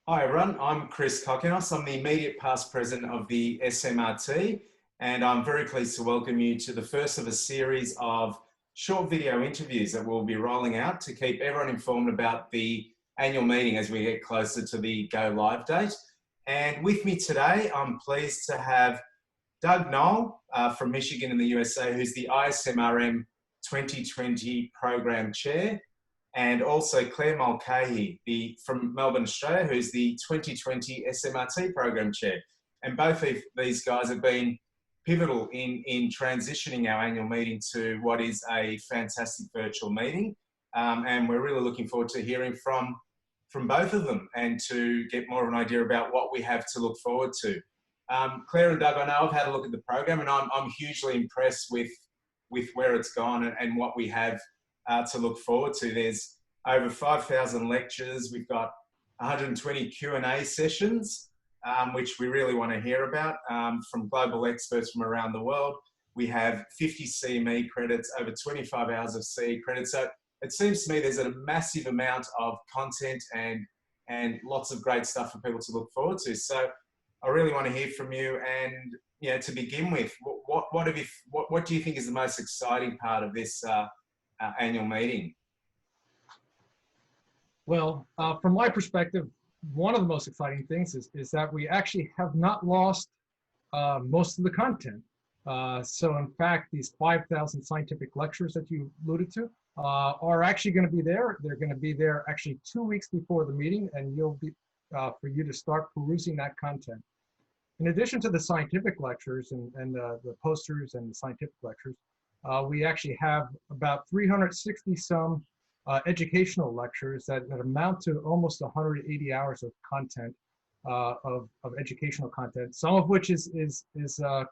Hi everyone, I'm Chris Kokkinos. I'm the immediate past president of the SMRT, and I'm very pleased to welcome you to the first of a series of short video interviews that we'll be rolling out to keep everyone informed about the annual meeting as we get closer to the go live date. And with me today, I'm pleased to have Doug Noll from Michigan in the USA, who's the ISMRM 2020 Program Chair, and also Claire Mulcahy from Melbourne, Australia, who's the 2020 SMRT Program Chair. And both of these guys have been pivotal in transitioning our annual meeting to what is a fantastic virtual meeting. And we're really looking forward to hearing from both of them and to get more of an idea about what we have to look forward to. Claire and Doug, I know I've had a look at the program and I'm hugely impressed with where it's gone and what we have to look forward to. There's over 5,000 lectures. We've got 120 Q&A sessions, which we really want to hear about from global experts from around the world. We have 50 CME credits, over 25 hours of CE credits. So it seems to me there's a massive amount of content and lots of great stuff for people to look forward to. So I really want to hear from you. And to begin with, what do you think is the most exciting part of this annual meeting? Well, from my perspective, one of the most exciting things is that we actually have not lost most of the content. So in fact, these 5,000 scientific lectures that you alluded to are actually going to be there. They're going to be there actually 2 weeks before the meeting, and you'll be for you to start perusing that content. In addition to the scientific lectures and the posters and the scientific lectures, we actually have about 360 some educational lectures that amount to almost 180 hours of content, of educational content, some of which is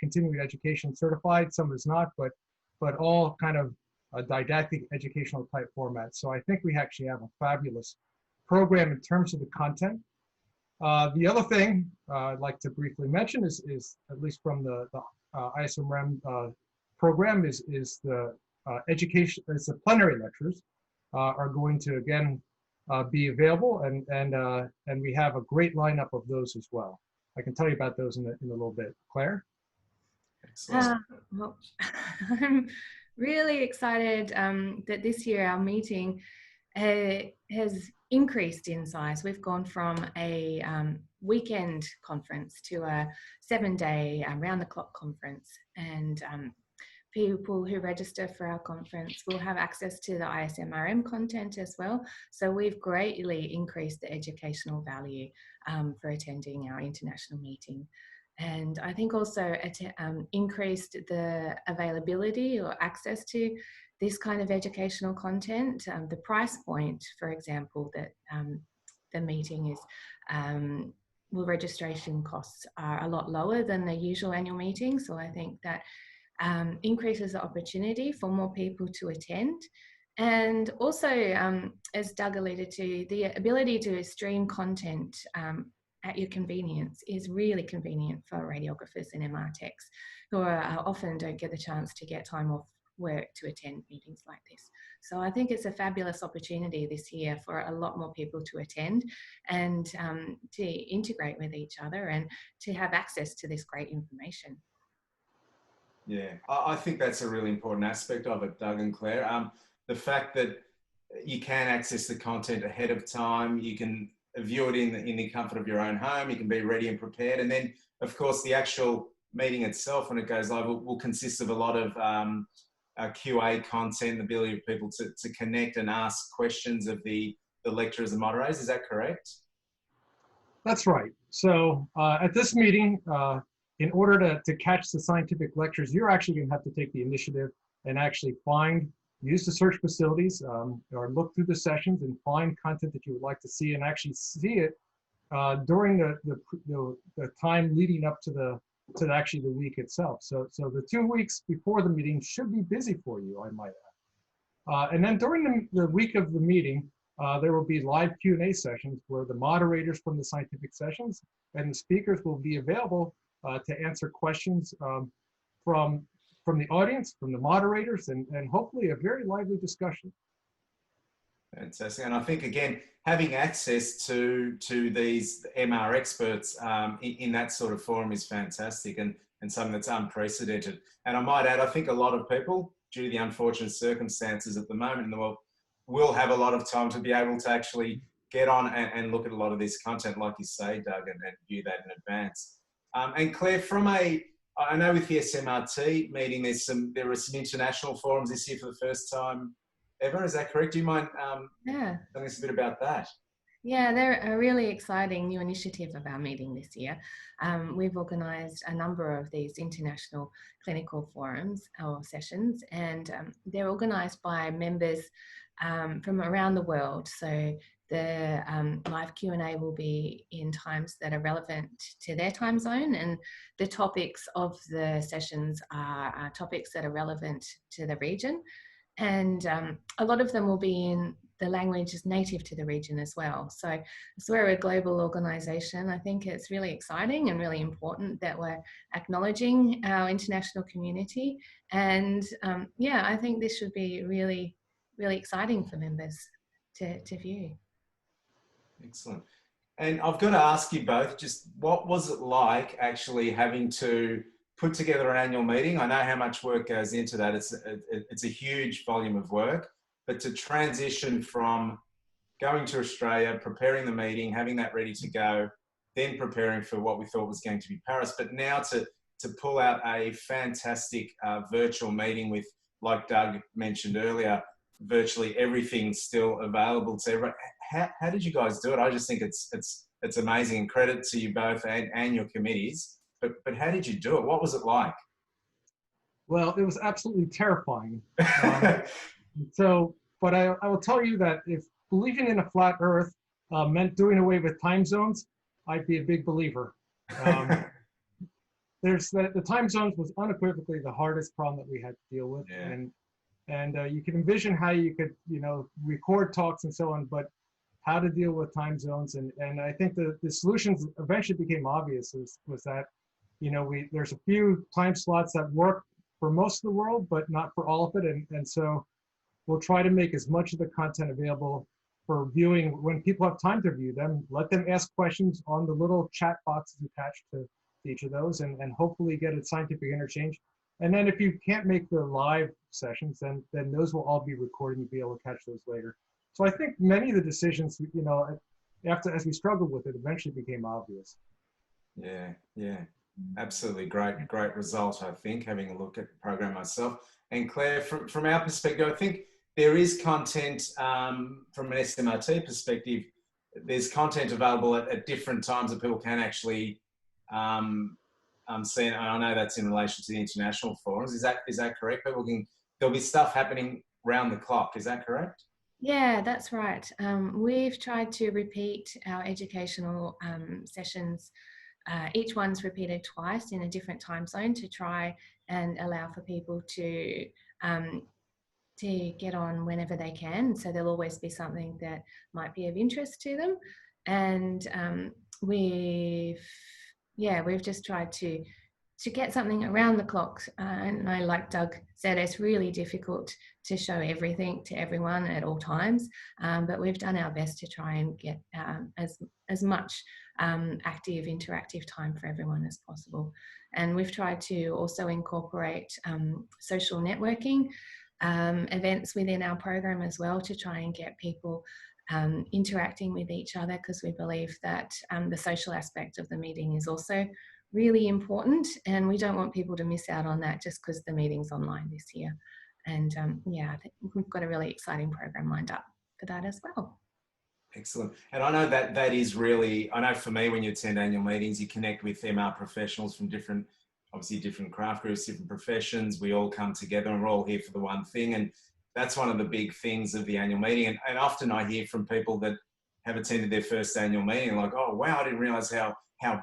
continuing education certified, some is not, but all kind of a didactic educational type format. So I think we actually have a fabulous program in terms of the content. The other thing I'd like to briefly mention is at least from the ISMRM program is the education, it's the plenary lectures are going to again be available, and we have a great lineup of those as well. I can tell you about those in a little bit. Claire? Well, I'm really excited that this year our meeting has increased in size. We've gone from a weekend conference to a 7-day round-the-clock conference, and people who register for our conference will have access to the ISMRM content as well. So we've greatly increased the educational value for attending our international meeting. And I think also increased the availability or access to this kind of educational content. The price point, for example, that the meeting is, well, registration costs are a lot lower than the usual annual meeting. So I think that increases the opportunity for more people to attend. And also, as Doug alluded to, the ability to stream content at your convenience is really convenient for radiographers and MR techs who often don't get the chance to get time off work to attend meetings like this. So I think it's a fabulous opportunity this year for a lot more people to attend and to integrate with each other and to have access to this great information. Yeah, I think that's a really important aspect of it, Doug and Claire. The fact that you can access the content ahead of time, you can view it in the comfort of your own home, you can be ready and prepared. And then, of course, the actual meeting itself, when it goes live, will consist of a lot of QA content, the ability of people to connect and ask questions of the lecturers and moderators. Is that correct? That's right. So at this meeting, in order to catch the scientific lectures, you're actually going to have to take the initiative and actually use the search facilities or look through the sessions and find content that you would like to see and actually see it during the time leading up to actually the week itself. So the 2 weeks before the meeting should be busy for you, I might add. And then during the week of the meeting, there will be live Q&A sessions where the moderators from the scientific sessions and the speakers will be available to answer questions from the audience, from the moderators, and hopefully a very lively discussion. Fantastic. And I think, again, having access to these MR experts in that sort of forum is fantastic and something that's unprecedented. And I might add, I think a lot of people, due to the unfortunate circumstances at the moment in the world, will have a lot of time to be able to actually get on and look at a lot of this content, like you say, Doug, and view that in advance. And Claire, I know with the SMRT meeting, there are some international forums this year for the first time ever. Is that correct? Do you mind telling us a bit about that? Yeah, they're a really exciting new initiative of our meeting this year. We've organised a number of these international clinical forums or sessions, and they're organised by members from around the world. So the live Q&A will be in times that are relevant to their time zone, and the topics of the sessions are topics that are relevant to the region. And a lot of them will be in the languages native to the region as well. So as we're a global organisation, I think it's really exciting and really important that we're acknowledging our international community. And yeah, I think this should be really, really exciting for members to view. Excellent. And I've got to ask you both, just what was it like actually having to put together an annual meeting? I know how much work goes into that. It's a huge volume of work, but to transition from going to Australia, preparing the meeting, having that ready to go, then preparing for what we thought was going to be Paris, but now to pull out a fantastic virtual meeting with, like Doug mentioned earlier, virtually everything still available to everyone. How did you guys do it? I just think it's amazing, and credit to you both and your committees. But how did you do it? What was it like? Well, it was absolutely terrifying. But I will tell you that if believing in a flat Earth meant doing away with time zones, I'd be a big believer. The time zones was unequivocally the hardest problem that we had to deal with, yeah. and you can envision how you could record talks and so on, but how to deal with time zones, and I think the solutions eventually became obvious. Was that there's a few time slots that work for most of the world, but not for all of it, and so we'll try to make as much of the content available for viewing when people have time to view them. Let them ask questions on the little chat boxes attached to each of those, and hopefully get a scientific interchange. And then if you can't make the live sessions, then those will all be recorded and be able to catch those later. So I think many of the decisions, as we struggled with it, eventually became obvious. Yeah, absolutely great result, I think, having a look at the program myself. And Claire, from our perspective, I think there is content from an SMRT perspective. There's content available at different times that people can actually see. And I know that's in relation to the international forums. Is that correct? There'll be stuff happening round the clock. Is that correct? Yeah, that's right. We've tried to repeat our educational sessions. Each one's repeated twice in a different time zone to try and allow for people to get on whenever they can. So there'll always be something that might be of interest to them. And we've just tried to get something around the clock. And like Doug said, it's really difficult to show everything to everyone at all times. But we've done our best to try and get as much active, interactive time for everyone as possible. And we've tried to also incorporate social networking events within our program as well, to try and get people interacting with each other, because we believe that the social aspect of the meeting is also really important, and we don't want people to miss out on that just because the meeting's online this year. And I think we've got a really exciting program lined up for that as well. Excellent. And I know that is really, I know for me, when you attend annual meetings, you connect with MR professionals from different craft groups, different professions. We all come together and we're all here for the one thing. And that's one of the big things of the annual meeting. And often I hear from people that have attended their first annual meeting, like, oh, wow, I didn't realize how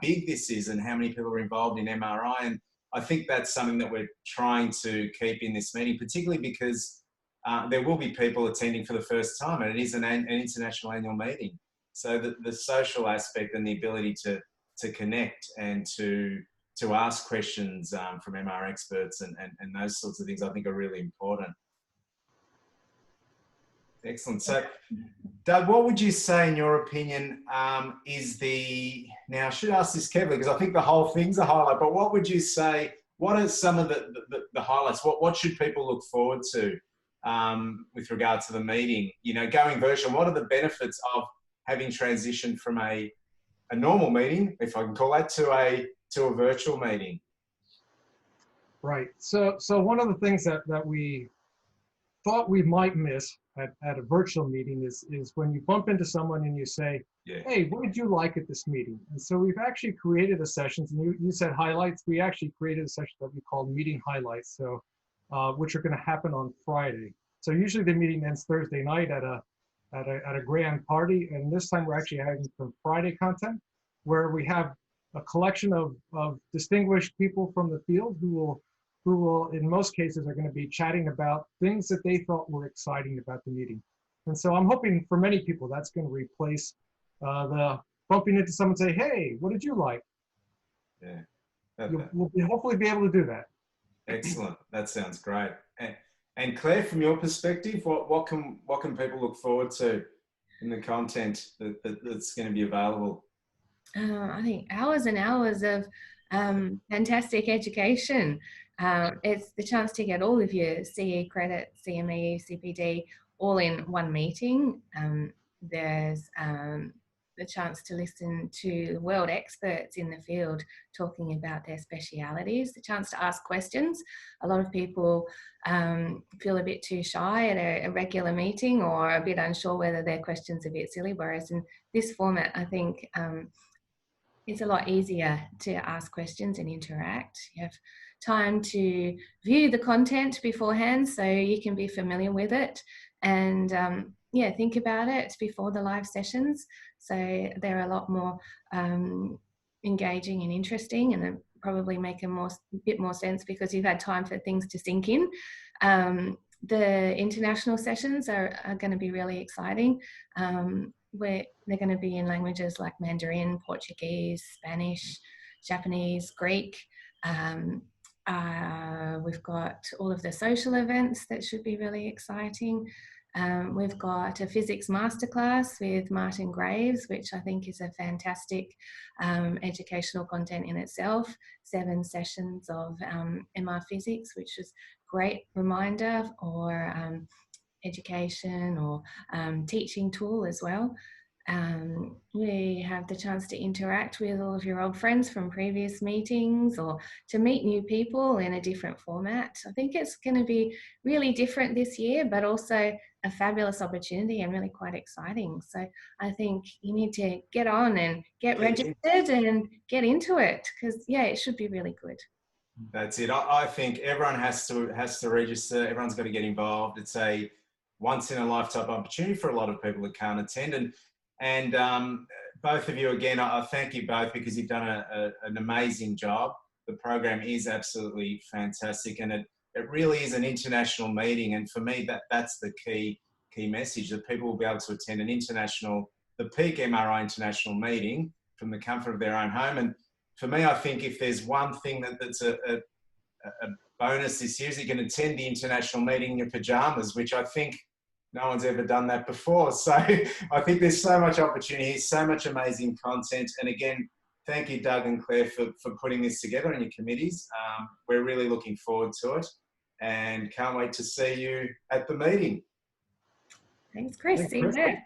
big this is and how many people are involved in MRI. And I think that's something that we're trying to keep in this meeting, particularly because there will be people attending for the first time, and it is an international annual meeting. So the social aspect and the ability to connect and to ask questions from MR experts and those sorts of things, I think are really important. Excellent. So, Doug, what would you say, in your opinion, is now I should ask this carefully because I think the whole thing's a highlight, but what would you say, what are some of the highlights? What should people look forward to with regard to the meeting? You know, going virtual, what are the benefits of having transitioned from a normal meeting, if I can call that, to a virtual meeting? Right. So one of the things that we thought we might miss at a virtual meeting is when you bump into someone and you say, yeah, hey, what did you like at this meeting? And so we've actually created a session, and you said highlights. We actually created a session that we call meeting highlights, so which are going to happen on Friday. So usually the meeting ends Thursday night at a grand party, and this time we're actually having some Friday content where we have a collection of distinguished people from the field who will, in most cases, are going to be chatting about things that they thought were exciting about the meeting. And so I'm hoping for many people that's going to replace the bumping into someone and say, hey, what did you like? Yeah. We'll hopefully be able to do that. Excellent. That sounds great. And Claire, from your perspective, what can people look forward to in the content that's going to be available? I think hours and hours of fantastic education. It's the chance to get all of your CE credits, CME, CPD, all in one meeting. There's the chance to listen to world experts in the field talking about their specialities, the chance to ask questions. A lot of people feel a bit too shy at a regular meeting or a bit unsure whether their question's a bit silly, whereas in this format, I think it's a lot easier to ask questions and interact. You have time to view the content beforehand so you can be familiar with it and think about it before the live sessions. So they're a lot more engaging and interesting, and then probably make a bit more sense because you've had time for things to sink in. The international sessions are going to be really exciting. Where they're going to be in languages like Mandarin, Portuguese, Spanish, Japanese, Greek. We've got all of the social events that should be really exciting. We've got a physics masterclass with Martin Graves, which I think is a fantastic educational content in itself. 7 sessions of MR physics, which is great reminder or education or teaching tool as well. We have the chance to interact with all of your old friends from previous meetings or to meet new people in a different format. I think it's going to be really different this year, but also a fabulous opportunity and really quite exciting. So I think you need to get on and get registered and get into it because, it should be really good. That's it. I think everyone has to register. Everyone's got to get involved. It's a once in a lifetime opportunity for a lot of people that can't attend. And both of you, again, I thank you both because you've done an amazing job. The program is absolutely fantastic, and it really is an international meeting. And for me, that's the key message, that people will be able to attend the peak MRI international meeting from the comfort of their own home. And for me, I think if there's one thing that's a bonus this year is you can attend the international meeting in your pajamas, which I think no one's ever done that before. So I think there's so much opportunity, so much amazing content. And again, thank you, Doug and Claire, for putting this together in your committees. We're really looking forward to it and can't wait to see you at the meeting. Thanks, Chris. See you there.